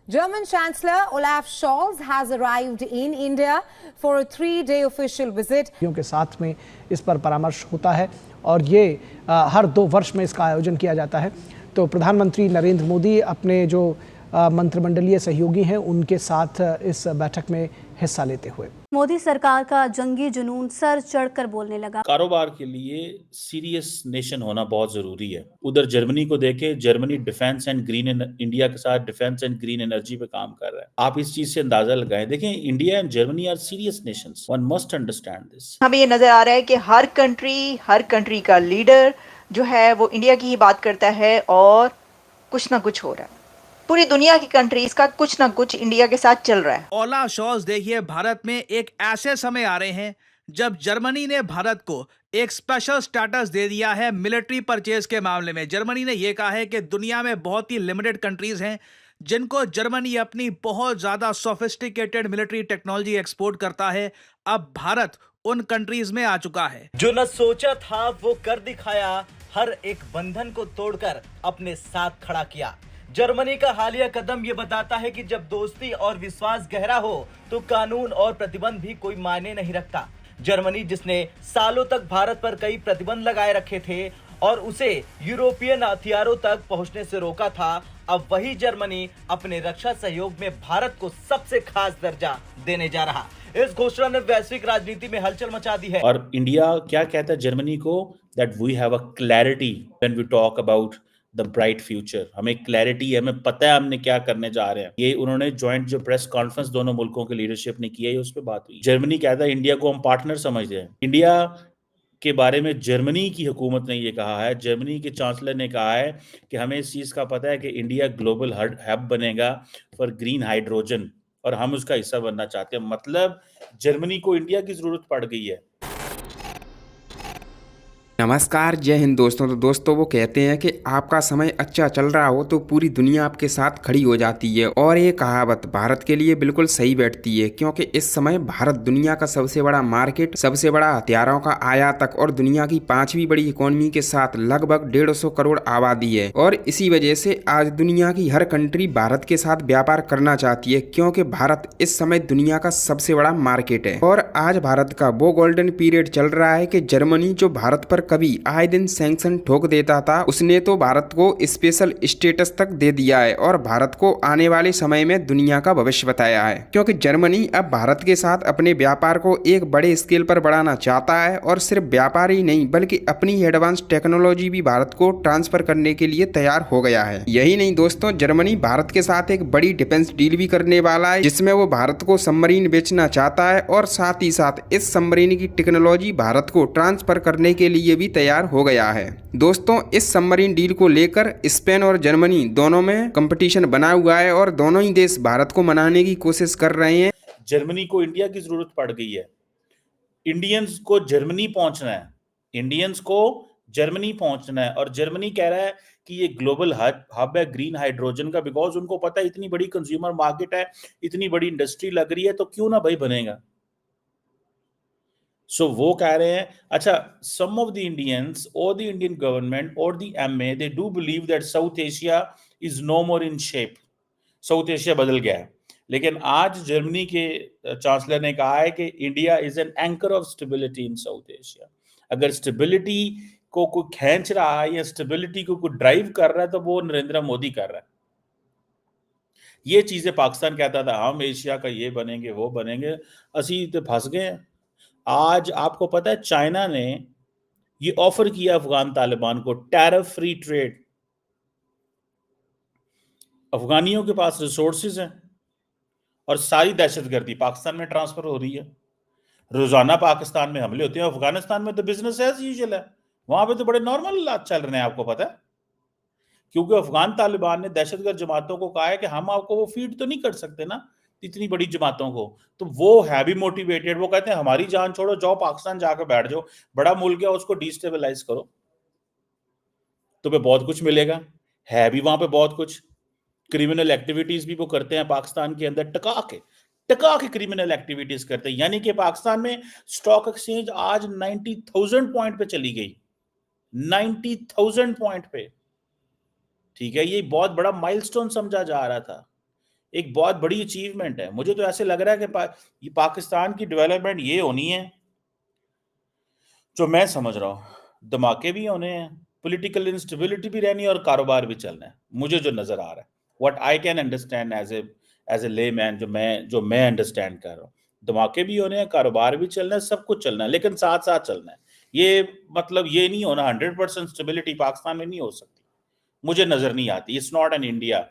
German Chancellor Olaf Scholz has arrived in India for a 3-day official visit. के साथ में इस पर परामर्श होता है और ये हर 2 वर्ष में इसका आयोजन किया जाता है। तो प्रधानमंत्री नरेंद्र मोदी अपने जो मंत्रिमंडलीय सहयोगी हैं उनके साथ इस बैठक में हिस्सा लेते हुए मोदी सरकार का जंगी जुनून सर चढ़कर बोलने लगा। कारोबार के लिए सीरियस नेशन होना बहुत जरूरी है। उधर जर्मनी को देखें, Germany defence and green India के साथ डिफेंस एंड ग्रीन एनर्जी पे काम कर रहा है। आप इस चीज से अंदाजा लगाएं। देखें, India and Germany are serious nations. One must understand this. हमें ये नजर आ रहा है कि हर कंट्री का लीडर जो है वो इंडिया की ही बात करता है और कुछ ना कुछ हो रहा है। पूरी दुनिया की कंट्रीज का कुछ ना कुछ इंडिया के साथ चल रहा है। ओलाफ शॉल्ज देखिए, भारत में एक ऐसे समय आ रहे हैं जब जर्मनी ने भारत को एक स्पेशल स्टेटस दे दिया है मिलिट्री परचेज के मामले में। जर्मनी ने यह कहा है कि दुनिया में बहुत ही लिमिटेड कंट्रीज हैं जिनको जर्मनी अपनी बहुत ज्यादा सोफिस्टिकेटेड मिलिट्री टेक्नोलॉजी एक्सपोर्ट करता है। अब भारत उन कंट्रीज में आ चुका है। जो न सोचा था वो कर दिखाया, हर एक बंधन को तोड़कर अपने साथ खड़ा किया। जर्मनी का हालिया कदम ये बताता है कि जब दोस्ती और विश्वास गहरा हो तो कानून और प्रतिबंध भी कोई मायने नहीं रखता। जर्मनी जिसने सालों तक भारत पर कई प्रतिबंध लगाए रखे थे और उसे यूरोपियन हथियारों तक पहुंचने से रोका था, अब वही जर्मनी अपने रक्षा सहयोग में भारत को सबसे खास दर्जा देने जा रहा। इस घोषणा ने वैश्विक राजनीति में हलचल मचा दी है। और इंडिया क्या कहता है जर्मनी को? That we have a clarity when we talk about the bright future. हमें क्लैरिटी है, हमें पता है हमने क्या करने जा रहे हैं। ये उन्होंने ज्वाइंट जो प्रेस कॉन्फ्रेंस दोनों मुल्कों के लीडरशिप ने किया है उस पर बात हुई। जर्मनी कहता है इंडिया को हम पार्टनर समझते हैं। इंडिया के बारे में जर्मनी की हुकूमत ने ये कहा है, जर्मनी के चांसलर ने कहा है कि हमें इस चीज का पता है कि इंडिया ग्लोबल हब बनेगा फॉर ग्रीन हाइड्रोजन और हम उसका हिस्सा बनना चाहते हैं। मतलब जर्मनी को इंडिया की जरूरत पड़ गई है। नमस्कार, जय हिंद दोस्तों। तो दोस्तों वो कहते हैं कि आपका समय अच्छा चल रहा हो तो पूरी दुनिया आपके साथ खड़ी हो जाती है, और ये कहावत भारत के लिए बिल्कुल सही बैठती है क्योंकि इस समय भारत दुनिया का सबसे बड़ा मार्केट, सबसे बड़ा हथियारों का आयातक और दुनिया की 5वीं बड़ी इकोनॉमी के साथ लगभग 150 करोड़ आबादी है। और इसी वजह से आज दुनिया की हर कंट्री भारत के साथ व्यापार करना चाहती है क्योंकि भारत इस समय दुनिया का सबसे बड़ा मार्केट है। और आज भारत का वो गोल्डन पीरियड चल रहा है कि जर्मनी जो भारत पर कभी आए दिन सैंक्शन ठोक देता था, उसने तो भारत को स्पेशल स्टेटस तक दे दिया है और भारत को आने वाले समय में दुनिया का भविष्य बताया है। क्योंकि जर्मनी अब भारत के साथ अपने व्यापार को एक बड़े स्केल पर बढ़ाना चाहता है और सिर्फ व्यापार ही नहीं बल्कि अपनी एडवांस टेक्नोलॉजी भी भारत को ट्रांसफर करने के लिए तैयार हो गया है। यही नहीं दोस्तों, जर्मनी भारत के साथ एक बड़ी डिफेंस डील भी करने वाला है जिसमें वो भारत को सबमरीन बेचना चाहता है और साथ ही साथ इस सबमरीन की टेक्नोलॉजी भारत को ट्रांसफर करने के लिए भी तैयार हो गया है। दोस्तों, इस सबमरीन डील को लेकर स्पेन और जर्मनी दोनों में कंपटीशन बना हुआ है और दोनों ही देश भारत को मनाने की कोशिश कर रहे हैं। जर्मनी को इंडिया की जरूरत पड़ गई है। इंडियंस को जर्मनी पहुंचना है, इंडियंस को जर्मनी पहुंचना है और जर्मनी कह रहा है कि ये ग्लोबल हब है ग्रीन हाइड्रोजन का, बिकॉज उनको पता है इतनी बड़ी कंज्यूमर मार्केट है, इतनी बड़ी इंडस्ट्री लग रही है, तो क्यों ना भाई बनेगा। सो वो कह रहे हैं, अच्छा, सम ऑफ द इंडियंस और द इंडियन गवर्नमेंट और the MEA they do believe that South Asia is no more in shape. South Asia बदल गया है। लेकिन आज जर्मनी के चांसलर ने कहा है कि India is an anchor of stability in south Asia. अगर स्टेबिलिटी को कोई खींच रहा है या स्टेबिलिटी को कोई ड्राइव कर रहा है तो वो नरेंद्र मोदी कर रहा है। ये चीजें पाकिस्तान कहता था हम एशिया का ये बनेंगे वो बनेंगे, असी तो फंस गए। आज आपको पता है चाइना ने ये ऑफर किया अफगान तालिबान को टैरिफ फ्री ट्रेड। अफगानियों के पास रिसोर्सेज हैं और सारी दहशतगर्दी पाकिस्तान में ट्रांसफर हो रही है। रोजाना पाकिस्तान में हमले होते हैं, अफगानिस्तान में तो बिजनेस एज यूजुअल है, वहां पे तो बड़े नॉर्मल हालात चल रहे हैं, आपको पता है। क्योंकि अफगान तालिबान ने दहशतगर्द जमातों को कहा है कि हम आपको वो फीड तो नहीं कर सकते ना इतनी बड़ी जमातों को, तो वो है भी मोटिवेटेड। वो कहते हैं हमारी जान छोड़ो, जाओ पाकिस्तान जाकर बैठ जाओ, बड़ा मुल्क है उसको डिस्टेबलाइज करो, तुम्हें बहुत कुछ मिलेगा। है भी वहां पे बहुत कुछ, क्रिमिनल एक्टिविटीज भी वो करते हैं पाकिस्तान के अंदर, टका के क्रिमिनल एक्टिविटीज करते हैं। यानी कि पाकिस्तान में स्टॉक एक्सचेंज आज 90,000 पॉइंट पे चली गई, 90,000 पॉइंट पे। ठीक है, ये बहुत बड़ा माइलस्टोन समझा जा रहा था। एक बहुत बड़ी अचीवमेंट है। मुझे तो ऐसे लग रहा है कि ये पाकिस्तान की डेवलपमेंट ये होनी है जो मैं समझ रहा हूँ, धमाके भी होने हैं, पॉलिटिकल इंस्टेबिलिटी भी रहनी है और कारोबार भी चलना है, मुझे जो नजर आ रहा है, what I can understand as a layman, जो मैं अंडरस्टैंड कर रहा हूँ। धमाके भी होने हैं, कारोबार भी चलना है, सब कुछ चलना है, लेकिन साथ साथ चलना है। ये मतलब ये नहीं होना 100% स्टेबिलिटी पाकिस्तान में नहीं हो सकती, मुझे नजर नहीं आती। इट्स नॉट एन इंडिया,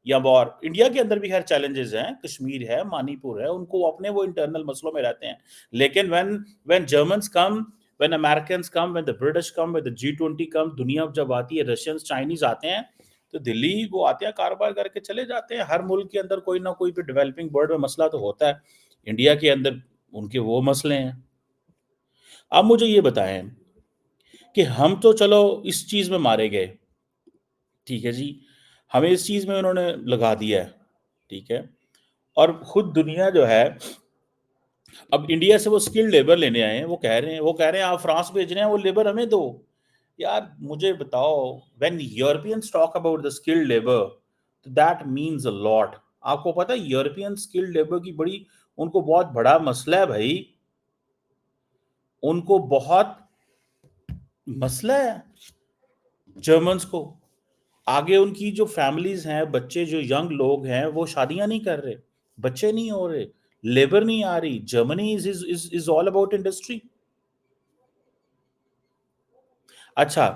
या और इंडिया के अंदर भी हर चैलेंजेस हैं, कश्मीर है, मणिपुर है, उनको अपने वो इंटरनल मसलों में रहते हैं। लेकिन when Germans come, when Americans come, when the British come, when the G20 कम, दुनिया जब आती है, रशियंस चाइनीज आते हैं, तो दिल्ली वो आते हैं, कारोबार करके चले जाते हैं। हर मुल्क के अंदर कोई ना कोई भी डेवलपिंग वर्ल्ड में मसला तो होता है, इंडिया के अंदर उनके वो मसले हैं। अब मुझे ये बताएं कि हम तो चलो इस चीज में मारे गए, ठीक है जी, हमें इस चीज में उन्होंने लगा दिया है, ठीक है, और खुद दुनिया जो है अब इंडिया से वो स्किल्ड लेबर लेने आए हैं, वो कह रहे हैं आप फ्रांस भेज रहे हैं, वो लेबर हमें दो। यार मुझे बताओ, when Europeans talk about the skilled labour, तो दैट मींस अ लॉट। आपको पता है यूरोपियन स्किल्ड लेबर की उनको बहुत बड़ा मसला है भाई, उनको बहुत मसला है जर्मन्स को। आगे उनकी जो फैमिलीज हैं, बच्चे जो यंग लोग हैं, वो शादियां नहीं कर रहे, बच्चे नहीं हो रहे, लेबर नहीं आ रही। Germany is all about industry. अच्छा,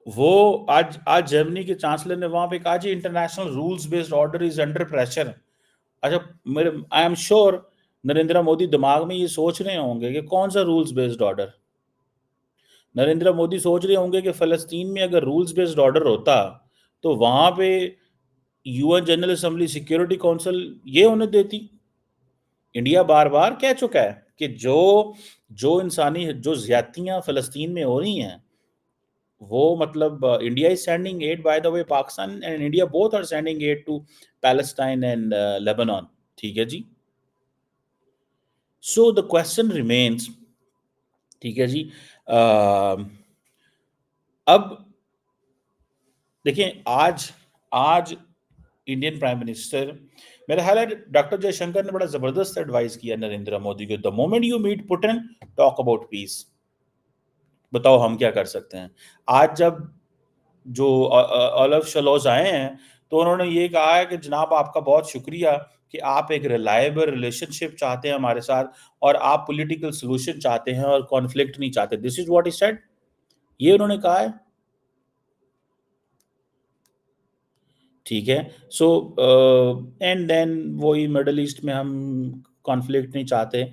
वो आज जर्मनी के चांसलर ने वहां पे कहा जी international rules based order is under pressure. अच्छा, मेरे I am sure Narendra Modi दिमाग में ये सोच रहे होंगे कि कौन सा rules based order. Narendra Modi सोच रहे होंगे कि फलस्तीन में अगर रूल्स बेस्ड ऑर्डर होता तो वहां पे UN general assembly, security council ये उन्हें देती। इंडिया बार बार कह चुका है कि जो इंसानी जो ज्यादतियां फलस्तीन में हो रही हैं, वो मतलब India is sending aid, by the way Pakistan and India both are sending aid to Palestine and Lebanon, ठीक है जी। सो द क्वेश्चन रिमेन्स, ठीक है जी। अब देखिए, आज इंडियन प्राइम मिनिस्टर, मेरा ख्याल है डॉक्टर जयशंकर ने बड़ा जबरदस्त एडवाइस किया नरेंद्र मोदी को, the moment you meet Putin talk about peace. बताओ हम क्या कर सकते हैं। आज जब जो ओलफ शलोज आए हैं, तो उन्होंने ये कहा है कि जनाब आपका बहुत शुक्रिया कि आप एक रिलायबल रिलेशनशिप चाहते हैं हमारे साथ, और आप पॉलिटिकल सोल्यूशन चाहते हैं और कॉन्फ्लिक्ट नहीं चाहते। This is what he said, ये उन्होंने कहा है, ठीक है। सो एंड देन वही मिडल ईस्ट में हम कॉन्फ्लिक्ट नहीं चाहते,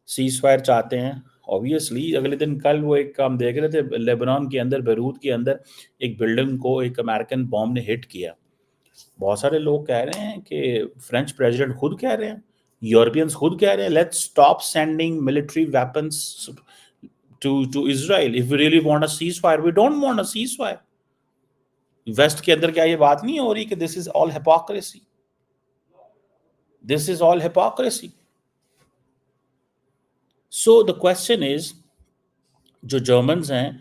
सीज फायर चाहते हैं। ऑब्वियसली अगले दिन कल वो एक हम देख रहे थे, लेबनान के अंदर, बेरूत के अंदर एक बिल्डिंग को एक अमेरिकन बॉम्ब ने हिट किया। बहुत सारे लोग कह रहे हैं कि फ्रेंच प्रेसिडेंट खुद कह रहे हैं, यूरोपियंस खुद कह रहे हैं, let's stop sending military weapons to Israel if we really want a ceasefire, we don't want a ceasefire. West के अंदर क्या ये बात नहीं हो रही कि this is all hypocrisy, this is all hypocrisy. So the question is, जो जर्मन्स हैं